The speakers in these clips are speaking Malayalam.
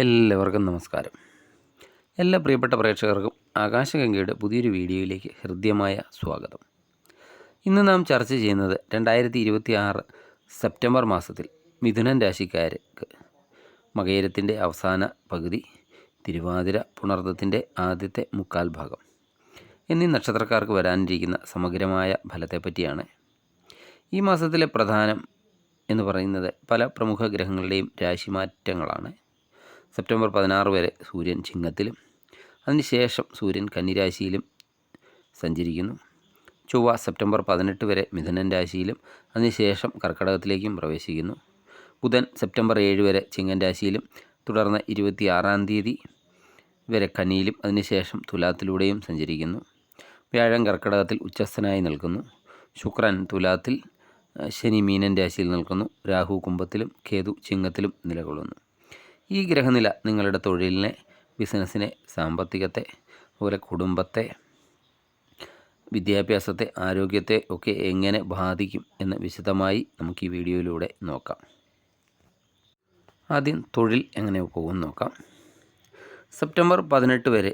എല്ലാവർക്കും നമസ്കാരം. എല്ലാ പ്രിയപ്പെട്ട പ്രേക്ഷകർക്കും ആകാശഗംഗയുടെ പുതിയൊരു വീഡിയോയിലേക്ക് ഹൃദ്യമായ സ്വാഗതം. ഇന്ന് നാം ചർച്ച ചെയ്യുന്നത് 2026 സെപ്റ്റംബർ മാസത്തിൽ മിഥുനൻ രാശിക്കാർക്ക് മകയിരത്തിൻ്റെ അവസാന പകുതി, തിരുവാതിര പുണർദത്തിൻ്റെ ആദ്യത്തെ മുക്കാൽ ഭാഗം എന്നീ നക്ഷത്രക്കാർക്ക് വരാനിരിക്കുന്ന സമഗ്രമായ ഫലത്തെപ്പറ്റിയാണ്. ഈ മാസത്തിലെ പ്രധാനം എന്ന് പറയുന്നത് പല പ്രമുഖ ഗ്രഹങ്ങളുടെയും രാശിമാറ്റങ്ങളാണ്. സെപ്റ്റംബർ 16 വരെ സൂര്യൻ ചിങ്ങത്തിലും അതിനുശേഷം സൂര്യൻ കന്നിരാശിയിലും സഞ്ചരിക്കുന്നു. ചൊവ്വ സെപ്റ്റംബർ 18 വരെ മിഥുനൻ രാശിയിലും അതിനുശേഷം കർക്കടകത്തിലേക്കും പ്രവേശിക്കുന്നു. ബുധൻ സെപ്റ്റംബർ 7 വരെ ചിങ്ങൻ രാശിയിലും തുടർന്ന് 26-ാം തീയതി വരെ കന്നിയിലും അതിനുശേഷം തുലാത്തിലൂടെയും സഞ്ചരിക്കുന്നു. വ്യാഴം കർക്കടകത്തിൽ ഉച്ചസ്ഥനായി നിൽക്കുന്നു. ശുക്രൻ തുലാത്തിൽ, ശനി മീനൻ രാശിയിൽ നിൽക്കുന്നു. രാഹു കുംഭത്തിലും കേതു ചിങ്ങത്തിലും നിലകൊള്ളുന്നു. ഈ ഗ്രഹനില നിങ്ങളുടെ തൊഴിലിനെ, ബിസിനസ്സിനെ, സാമ്പത്തികത്തെ, അതുപോലെ കുടുംബത്തെ, വിദ്യാഭ്യാസത്തെ, ആരോഗ്യത്തെ ഒക്കെ എങ്ങനെ ബാധിക്കും എന്ന് വിശദമായി നമുക്ക് ഈ വീഡിയോയിലൂടെ നോക്കാം. ആദ്യം തൊഴിൽ എങ്ങനെ പോകുമെന്ന് നോക്കാം. സെപ്റ്റംബർ 18 വരെ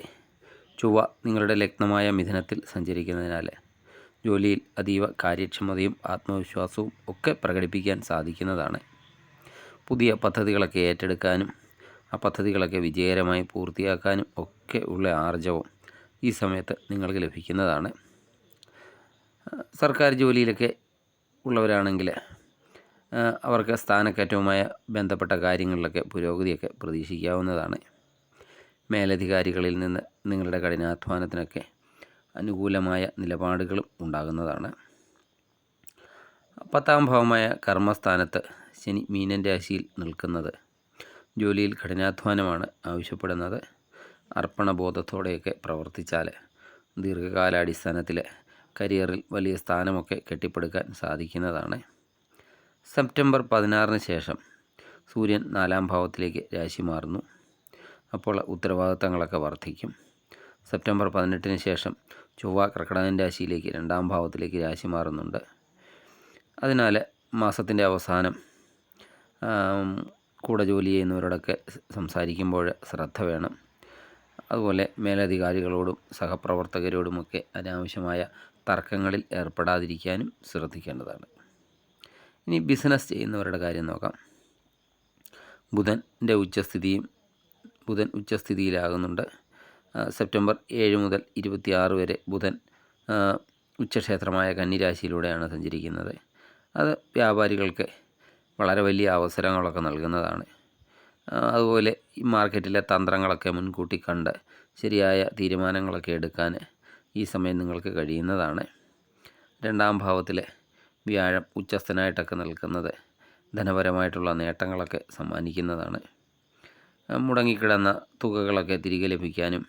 ചൊവ്വ നിങ്ങളുടെ ലഗ്നമായ മിഥുനത്തിൽ സഞ്ചരിക്കുന്നതിനാൽ ജോലിയിൽ അതീവ കാര്യക്ഷമതയും ആത്മവിശ്വാസവും ഒക്കെ പ്രകടിപ്പിക്കാൻ സാധിക്കുന്നതാണ്. പുതിയ പദ്ധതികളൊക്കെ ഏറ്റെടുക്കാനും ആ പദ്ധതികളൊക്കെ വിജയകരമായി പൂർത്തിയാക്കാനും ഒക്കെ ഉള്ള ആർജവം ഈ സമയത്ത് നിങ്ങൾക്ക് ലഭിക്കുന്നതാണ്. സർക്കാർ ജോലിയിലൊക്കെ ഉള്ളവരാണെങ്കിൽ അവർക്ക് സ്ഥാനക്കയറ്റവുമായി ബന്ധപ്പെട്ട കാര്യങ്ങളിലൊക്കെ പുരോഗതിയൊക്കെ പ്രതീക്ഷിക്കാവുന്നതാണ്. മേലധികാരികളിൽ നിന്ന് നിങ്ങളുടെ കഠിനാധ്വാനത്തിനൊക്കെ അനുകൂലമായ നിലപാടുകളും ഉണ്ടാകുന്നതാണ്. 10ാം ഭാവമായ കർമ്മസ്ഥാനത്ത് ശനി മീനൻ രാശിയിൽ നിൽക്കുന്നത് ജോലിയിൽ കഠിനാധ്വാനമാണ് ആവശ്യപ്പെടുന്നത്. അർപ്പണബോധത്തോടെയൊക്കെ പ്രവർത്തിച്ചാൽ ദീർഘകാലാടിസ്ഥാനത്തിൽ കരിയറിൽ വലിയ സ്ഥാനമൊക്കെ കെട്ടിപ്പടുക്കാൻ സാധിക്കുന്നതാണ്. സെപ്റ്റംബർ 16 ശേഷം സൂര്യൻ 4ാം ഭാവത്തിലേക്ക് രാശി മാറുന്നു. അപ്പോൾ ഉത്തരവാദിത്തങ്ങളൊക്കെ വർദ്ധിക്കും. സെപ്റ്റംബർ 18 ശേഷം ചൊവ്വ കർക്കടകൻ രാശിയിലേക്ക് 2ാം ഭാവത്തിലേക്ക് രാശി മാറുന്നുണ്ട്. അതിനാൽ മാസത്തിൻ്റെ അവസാനം കൂടെ ജോലി ചെയ്യുന്നവരോടൊക്കെ സംസാരിക്കുമ്പോൾ ശ്രദ്ധ വേണം. അതുപോലെ മേലധികാരികളോടും സഹപ്രവർത്തകരോടുമൊക്കെ അനാവശ്യമായ തർക്കങ്ങളിൽ ഏർപ്പെടാതിരിക്കാനും ശ്രദ്ധിക്കേണ്ടതാണ്. ഇനി ബിസിനസ് ചെയ്യുന്നവരുടെ കാര്യം നോക്കാം. ബുധൻ ഉച്ചസ്ഥിതിയിലാകുന്നുണ്ട്. സെപ്റ്റംബർ 7 മുതൽ 26 വരെ ബുധൻ ഉച്ചക്ഷേത്രമായ കന്നിരാശിയിലൂടെയാണ് സഞ്ചരിക്കുന്നത്. അത് വ്യാപാരികൾക്ക് വളരെ വലിയ അവസരങ്ങളൊക്കെ നൽകുന്നതാണ്. അതുപോലെ ഈ മാർക്കറ്റിലെ തന്ത്രങ്ങളൊക്കെ മുൻകൂട്ടി കണ്ട് ശരിയായ തീരുമാനങ്ങളൊക്കെ എടുക്കാൻ ഈ സമയം നിങ്ങൾക്ക് കഴിയുന്നതാണ്. 2ാം ഭാവത്തിൽ വ്യാഴം ഉച്ചസ്ഥനായിട്ടൊക്കെ നിൽക്കുന്നത് ധനപരമായിട്ടുള്ള നേട്ടങ്ങളൊക്കെ സമ്മാനിക്കുന്നതാണ്. മുടങ്ങിക്കിടന്ന തുകകളൊക്കെ തിരികെ ലഭിക്കാനും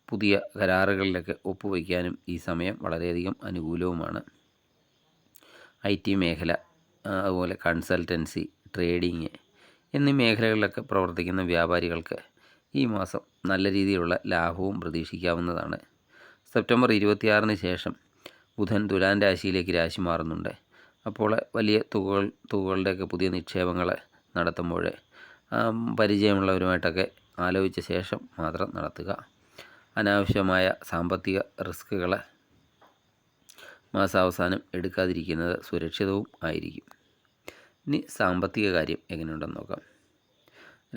പുതിയ കരാറുകളിലൊക്കെ ഒപ്പുവയ്ക്കാനും ഈ സമയം വളരെയധികം അനുകൂലവുമാണ്. IT മേഖല, അതുപോലെ കൺസൾട്ടൻസി, ട്രേഡിങ് എന്നീ മേഖലകളിലൊക്കെ പ്രവർത്തിക്കുന്ന വ്യാപാരികൾക്ക് ഈ മാസം നല്ല രീതിയിലുള്ള ലാഭവും പ്രതീക്ഷിക്കാവുന്നതാണ്. സെപ്റ്റംബർ 26 ശേഷം ബുധൻ തുലാൻ രാശിയിലേക്ക് രാശി മാറുന്നുണ്ട്. അപ്പോൾ വലിയ തുകകളുടെയൊക്കെ പുതിയ നിക്ഷേപങ്ങൾ നടത്തുമ്പോൾ പരിചയമുള്ളവരുമായിട്ടൊക്കെ ആലോചിച്ച ശേഷം മാത്രം നടത്തുക. അനാവശ്യമായ സാമ്പത്തിക റിസ്കുകൾ മാസാവസാനം എടുക്കാതിരിക്കുന്നത് സുരക്ഷിതവും ആയിരിക്കും. ഇനി സാമ്പത്തിക കാര്യം എങ്ങനെയുണ്ടെന്ന് നോക്കാം.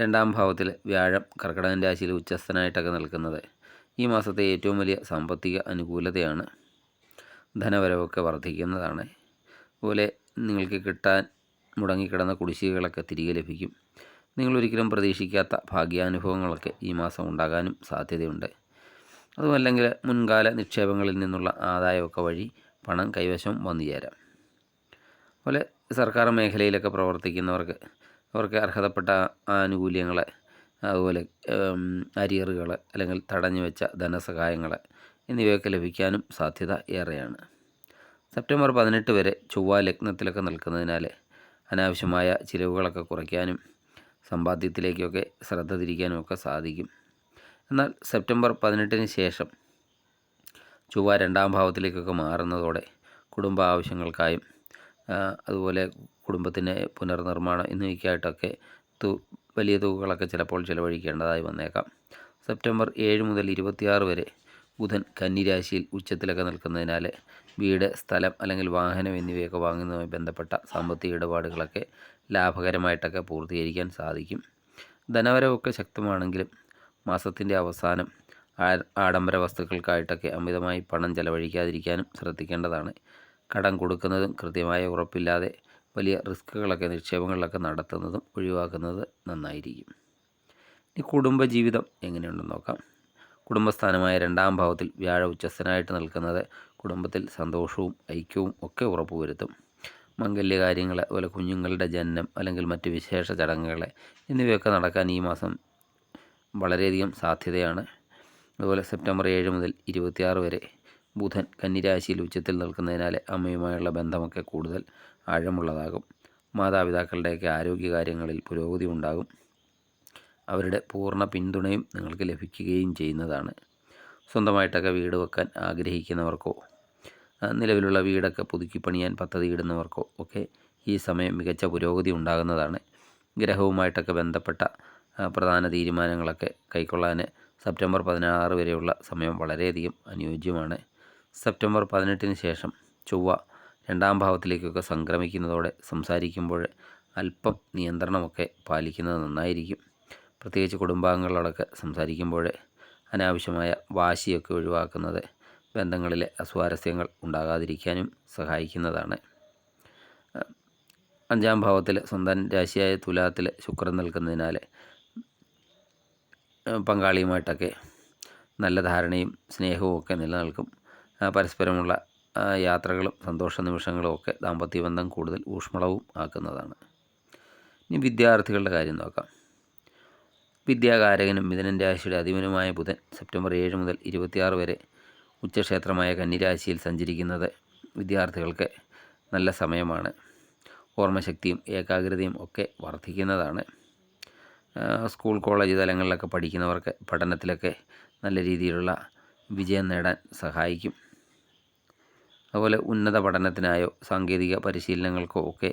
2ാം ഭാവത്തിൽ വ്യാഴം കർക്കടകൻ രാശിയിൽ ഉച്ചസ്ഥനായിട്ടൊക്കെ നിൽക്കുന്നത് ഈ മാസത്തെ ഏറ്റവും വലിയ സാമ്പത്തിക അനുകൂലതയാണ്. ധനവരവൊക്കെ വർദ്ധിക്കുന്നതാണ്. അതുപോലെ നിങ്ങൾക്ക് കിട്ടാൻ മുടങ്ങിക്കിടന്ന കുടിശ്ശികകളൊക്കെ തിരികെ ലഭിക്കും. നിങ്ങളൊരിക്കലും പ്രതീക്ഷിക്കാത്ത ഭാഗ്യാനുഭവങ്ങളൊക്കെ ഈ മാസം ഉണ്ടാകാനും സാധ്യതയുണ്ട്. അതുമല്ലെങ്കിൽ മുൻകാല നിക്ഷേപങ്ങളിൽ നിന്നുള്ള ആദായമൊക്കെ വഴി പണം കൈവശം വന്നു ചേരാം. അതുപോലെ സർക്കാർ മേഖലയിലൊക്കെ പ്രവർത്തിക്കുന്നവർക്ക് അവർക്ക് അർഹതപ്പെട്ട ആനുകൂല്യങ്ങൾ, അതുപോലെ അരിയറുകൾ അല്ലെങ്കിൽ തടഞ്ഞു വെച്ച ധനസഹായങ്ങൾ എന്നിവയൊക്കെ ലഭിക്കാനും സാധ്യത ഏറെയാണ്. സെപ്റ്റംബർ 18 വരെ ചൊവ്വ ലഗ്നത്തിലൊക്കെ നിൽക്കുന്നതിനാൽ അനാവശ്യമായ ചിലവുകളൊക്കെ കുറയ്ക്കാനും സമ്പാദ്യത്തിലേക്കൊക്കെ ശ്രദ്ധ തിരിക്കാനും ഒക്കെ സാധിക്കും. എന്നാൽ സെപ്റ്റംബർ 18 ശേഷം ചൊവ്വ 2ാം ഭാവത്തിലേക്കൊക്കെ മാറുന്നതോടെ കുടുംബ ആവശ്യങ്ങൾക്കായും അതുപോലെ കുടുംബത്തിൻ്റെ പുനർനിർമ്മാണം എന്നിവയ്ക്കായിട്ടൊക്കെ വലിയ തുകകളൊക്കെ ചിലപ്പോൾ ചിലവഴിക്കേണ്ടതായി വന്നേക്കാം. സെപ്റ്റംബർ 7 മുതൽ 26 വരെ ബുധൻ കന്നിരാശിയിൽ ഉച്ചത്തിലൊക്കെ നിൽക്കുന്നതിനാൽ വീട്, സ്ഥലം അല്ലെങ്കിൽ വാഹനം എന്നിവയൊക്കെ വാങ്ങുന്നതുമായി ബന്ധപ്പെട്ട സാമ്പത്തിക ഇടപാടുകളൊക്കെ ലാഭകരമായിട്ടൊക്കെ പൂർത്തീകരിക്കാൻ സാധിക്കും. ധനവരവൊക്കെ ശക്തമാണെങ്കിലും മാസത്തിൻ്റെ അവസാനം ആഡംബര വസ്തുക്കൾക്കായിട്ടൊക്കെ അമിതമായി പണം ചെലവഴിക്കാതിരിക്കാനും ശ്രദ്ധിക്കേണ്ടതാണ്. കടം കൊടുക്കുന്നതും കൃത്യമായ ഉറപ്പില്ലാതെ വലിയ റിസ്കുകളൊക്കെ നിക്ഷേപങ്ങളിലൊക്കെ നടത്തുന്നതും ഒഴിവാക്കുന്നത് നന്നായിരിക്കും. ഇനി കുടുംബജീവിതം എങ്ങനെയുണ്ടെന്ന് നോക്കാം. കുടുംബസ്ഥാനമായ 2-ാം ഭാവത്തിൽ വ്യാഴ ഉച്ചസ്ഥനായിട്ട് നിൽക്കുന്നത് കുടുംബത്തിൽ സന്തോഷവും ഐക്യവും ഒക്കെ ഉറപ്പുവരുത്തും. മംഗല്യകാര്യങ്ങൾ, അതുപോലെ കുഞ്ഞുങ്ങളുടെ ജനനം അല്ലെങ്കിൽ മറ്റ് വിശേഷ ചടങ്ങുകൾ എന്നിവയൊക്കെ നടക്കാൻ ഈ മാസം വളരെയധികം സാധ്യതയാണ്. അതുപോലെ സെപ്റ്റംബർ 7 മുതൽ 26 വരെ ബുധൻ കന്നിരാശിയിൽ ഉച്ചത്തിൽ നിൽക്കുന്നതിനാൽ അമ്മയുമായുള്ള ബന്ധമൊക്കെ കൂടുതൽ ആഴമുള്ളതാകും. മാതാപിതാക്കളുടെയൊക്കെ ആരോഗ്യകാര്യങ്ങളിൽ പുരോഗതി ഉണ്ടാകും. അവരുടെ പൂർണ്ണ പിന്തുണയും നിങ്ങൾക്ക് ലഭിക്കുകയും ചെയ്യുന്നതാണ്. സ്വന്തമായിട്ടൊക്കെ വീട് വെക്കാൻ ആഗ്രഹിക്കുന്നവർക്കോ നിലവിലുള്ള വീടൊക്കെ പുതുക്കി പണിയാൻ പദ്ധതിയിടുന്നവർക്കോ ഒക്കെ ഈ സമയം മികച്ച പുരോഗതി ഉണ്ടാകുന്നതാണ്. ഗ്രഹവുമായിട്ടൊക്കെ ബന്ധപ്പെട്ട പ്രധാന തീരുമാനങ്ങളൊക്കെ കൈക്കൊള്ളാൻ സെപ്റ്റംബർ 16 വരെയുള്ള സമയം വളരെയധികം അനുയോജ്യമാണ്. സെപ്റ്റംബർ 18 ശേഷം ചൊവ്വ 2-ാം ഭാവത്തിലേക്കൊക്കെ സംക്രമിക്കുന്നതോടെ സംസാരിക്കുമ്പോൾ അല്പം നിയന്ത്രണമൊക്കെ പാലിക്കുന്നത് നന്നായിരിക്കും. പ്രത്യേകിച്ച് കുടുംബാംഗങ്ങളോടൊക്കെ സംസാരിക്കുമ്പോൾ അനാവശ്യമായ വാശിയൊക്കെ ഒഴിവാക്കുന്നത് ബന്ധങ്ങളിലെ അസ്വാരസ്യങ്ങൾ ഉണ്ടാകാതിരിക്കാനും സഹായിക്കുന്നതാണ്. 5-ാം ഭാവത്തിൽ സ്വന്തം രാശിയായ തുലാത്തിൽ ശുക്രൻ നിൽക്കുന്നതിനാൽ പങ്കാളിയുമായിട്ടൊക്കെ നല്ല ധാരണയും സ്നേഹവും ഒക്കെ നിലനിൽക്കും. പരസ്പരമുള്ള യാത്രകളും സന്തോഷ നിമിഷങ്ങളും ഒക്കെ ദാമ്പത്യബന്ധം കൂടുതൽ ഊഷ്മളവും ആക്കുന്നതാണ്. ഇനി വിദ്യാർത്ഥികളുടെ കാര്യം നോക്കാം. വിദ്യാകാരകനും മിഥുനൻ രാശിയുടെ അധിപനുമായ ബുധൻ സെപ്റ്റംബർ 7 മുതൽ 26 വരെ ഉച്ചക്ഷേത്രമായ കന്നിരാശിയിൽ സഞ്ചരിക്കുന്നത് വിദ്യാർത്ഥികൾക്ക് നല്ല സമയമാണ്. ഓർമ്മശക്തിയും ഏകാഗ്രതയും ഒക്കെ വർദ്ധിക്കുന്നതാണ്. സ്കൂൾ, കോളേജ് തലങ്ങളിലൊക്കെ പഠിക്കുന്നവർക്ക് പഠനത്തിലൊക്കെ നല്ല രീതിയിലുള്ള വിജയം നേടാൻ സഹായിക്കും. അതുപോലെ ഉന്നത പഠനത്തിനായോ സാങ്കേതിക പരിശീലനങ്ങൾക്കോ ഒക്കെ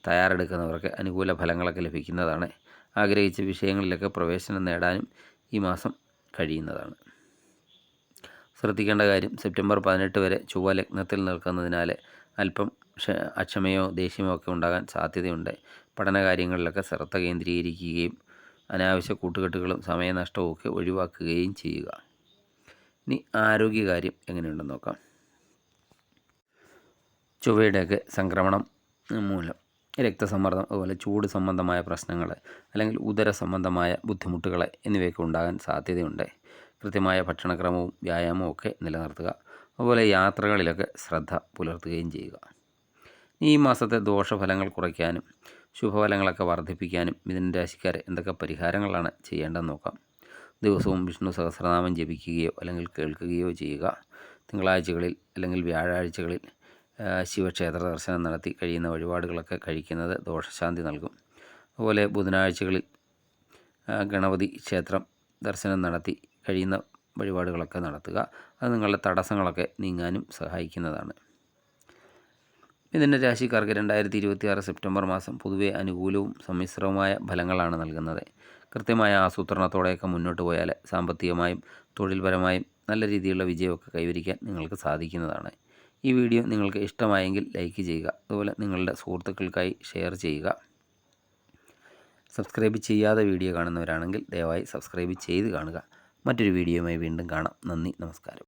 തയ്യാറെടുക്കുന്നവർക്ക് അനുകൂല ഫലങ്ങളൊക്കെ ലഭിക്കുന്നതാണ്. ആഗ്രഹിച്ച വിഷയങ്ങളിലൊക്കെ പ്രവേശനം നേടാനും ഈ മാസം കഴിയുന്നതാണ്. ശ്രദ്ധിക്കേണ്ട കാര്യം, സെപ്റ്റംബർ 18 വരെ ചൊവ്വ ലഗ്നത്തിൽ നിൽക്കുന്നതിനാൽ അല്പം അക്ഷമയോ ദേഷ്യമോ ഒക്കെ ഉണ്ടാകാൻ സാധ്യതയുണ്ട്. പഠനകാര്യങ്ങളിലൊക്കെ ശ്രദ്ധ കേന്ദ്രീകരിക്കുകയും അനാവശ്യ കൂട്ടുകെട്ടുകളും സമയനഷ്ടവും ഒക്കെ ഒഴിവാക്കുകയും ചെയ്യുക. ഇനി ആരോഗ്യകാര്യം എങ്ങനെയുണ്ടെന്ന് നോക്കാം. ചൊവ്വയുടെയൊക്കെ സംക്രമണം മൂലം രക്തസമ്മർദ്ദം, അതുപോലെ ചൂട് സംബന്ധമായ പ്രശ്നങ്ങൾ അല്ലെങ്കിൽ ഉദര സംബന്ധമായ ബുദ്ധിമുട്ടുകൾ എന്നിവയൊക്കെ ഉണ്ടാകാൻ സാധ്യതയുണ്ട്. കൃത്യമായ ഭക്ഷണക്രമവും വ്യായാമവും ഒക്കെ നിലനിർത്തുക. അതുപോലെ യാത്രകളിലൊക്കെ ശ്രദ്ധ പുലർത്തുകയും ചെയ്യുക. ഈ മാസത്തെ ദോഷഫലങ്ങൾ കുറയ്ക്കാനും ശുഭഫലങ്ങളൊക്കെ വർദ്ധിപ്പിക്കാനും മിഥുന രാശിക്കാർ എന്തൊക്കെ പരിഹാരങ്ങളാണ് ചെയ്യേണ്ടതെന്ന് നോക്കാം. ദിവസവും വിഷ്ണു സഹസ്രനാമം ജപിക്കുകയോ അല്ലെങ്കിൽ കേൾക്കുകയോ ചെയ്യുക. തിങ്കളാഴ്ചകളിൽ അല്ലെങ്കിൽ വ്യാഴാഴ്ചകളിൽ ശിവക്ഷേത്ര ദർശനം നടത്തി കഴിയുന്ന വഴിപാടുകളൊക്കെ കഴിക്കുന്നത് ദോഷശാന്തി നൽകും. അതുപോലെ ബുധനാഴ്ചകളിൽ ഗണപതി ക്ഷേത്രം ദർശനം നടത്തി കഴിയുന്ന വഴിപാടുകളൊക്കെ നടത്തുക. അത് നിങ്ങളുടെ തടസ്സങ്ങളൊക്കെ നീങ്ങാനും സഹായിക്കുന്നതാണ്. മിഥുന രാശിക്കാർക്ക് 2026 സെപ്റ്റംബർ മാസം പൊതുവെ അനുകൂലവും സമ്മിശ്രവുമായ ഫലങ്ങളാണ് നൽകുന്നത്. കൃത്യമായ ആസൂത്രണത്തോടെയൊക്കെ മുന്നോട്ട് പോയാൽ സാമ്പത്തികമായും തൊഴിൽപരമായും നല്ല രീതിയിലുള്ള വിജയമൊക്കെ കൈവരിക്കാൻ നിങ്ങൾക്ക് സാധിക്കുന്നതാണ്. ഈ വീഡിയോ നിങ്ങൾക്ക് ഇഷ്ടമായെങ്കിൽ ലൈക്ക് ചെയ്യുക. അതുപോലെ നിങ്ങളുടെ സുഹൃത്തുക്കൾക്കായി ഷെയർ ചെയ്യുക. സബ്സ്ക്രൈബ് ചെയ്യാതെ വീഡിയോ കാണുന്നവരാണെങ്കിൽ ദയവായി സബ്സ്ക്രൈബ് ചെയ്ത് കാണുക. മറ്റൊരു വീഡിയോയുമായി വീണ്ടും കാണാം. നന്ദി, നമസ്കാരം.